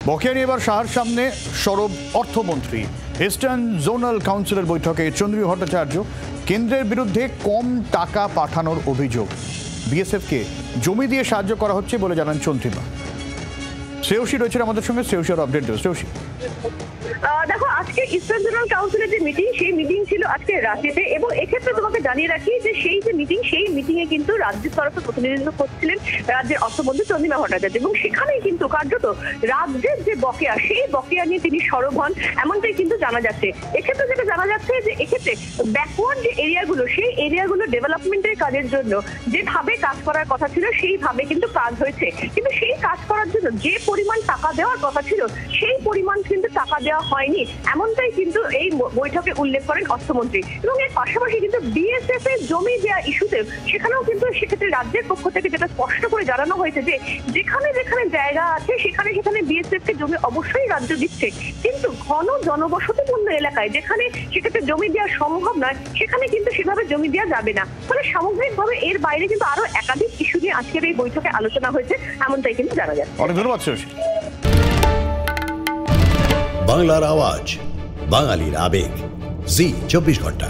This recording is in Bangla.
বকেয়া নিয়ে এবার সাহার সামনে সরব অর্থমন্ত্রী। ইস্টার্ন জোনাল কাউন্সিলের বৈঠকে চন্দ্রী ভট্টাচার্য কেন্দ্রের বিরুদ্ধে কম টাকা পাঠানোর অভিযোগ। বিএসএফকে জমি দিয়ে সাহায্য করা হচ্ছে বলে জানান চন্দ্রিমা। শ্রেয়সী রয়েছেন আমাদের সঙ্গে, শ্রেয়সীর আপডেট দেব। শ্রেয়সী, দেখো, আজকে ইস্টার্ন জোনাল কাউন্সিলের যে মিটিং, সেই মিটিং ছিল আজকে রাজ্যেতে, এবং এক্ষেত্রে তোমাকে জানিয়ে রাখি যে সেই যে মিটিং, সেই মিটিং এ কিন্তু রাজ্যের তরফে প্রতিনিধিত্ব করছিলেন রাজ্যের অর্থমন্ত্রী চন্দ্রিমা ভট্টাচার্য, এবং সেখানেই কিন্তু কার্যত রাজ্যের যে বকেয়া, সেই বকেয়া নিয়ে তিনি সরব হন, এমনটাই কিন্তু জানা যাচ্ছে। এক্ষেত্রে যেটা জানা যাচ্ছে যে এক্ষেত্রে ব্যাকওয়ার্ড যে এরিয়াগুলো, সেই এরিয়াগুলো ডেভেলপমেন্টের কাজের জন্য যেভাবে কাজ করার কথা ছিল সেইভাবে কিন্তু কাজ হয়েছে, কিন্তু সেই কাজ করার জন্য যে পরিমাণ টাকা দেওয়ার কথা ছিল সেই পরিমাণ কিন্তু টাকা দেওয়া হয়নি, এমনটাই কিন্তু এই বৈঠকে উল্লেখ করেন অর্থমন্ত্রী। এবং এর পাশাপাশি কিন্তু বিএসএফ এর জমি দেওয়া ইস্যুতে সেখানেও কিন্তু সেক্ষেত্রে রাজ্যের পক্ষ থেকে যেটা স্পষ্ট করে জানানো হয়েছে যে যেখানে যেখানে জায়গা আছে সেখানে সেখানে বিএসএফ কে জমি অবশ্যই রাজ্য দিচ্ছে, কিন্তু ঘন জনবসতিপূর্ণ এলাকায় যেখানে সেক্ষেত্রে জমি দেওয়া সম্ভব নয় সেখানে কিন্তু সেভাবে জমি দেওয়া যাবে না। ফলে সামগ্রিকভাবে এর বাইরে কিন্তু আরো একাধিক ইস্যু নিয়ে আজকের এই বৈঠকে আলোচনা হয়েছে, এমনটাই কিন্তু জানা যাচ্ছে। অনেক ধন্যবাদ শ্রেয়সী। বাংলার আওয়াজ, বাঙালির আবেগ, জি 24 ঘন্টা।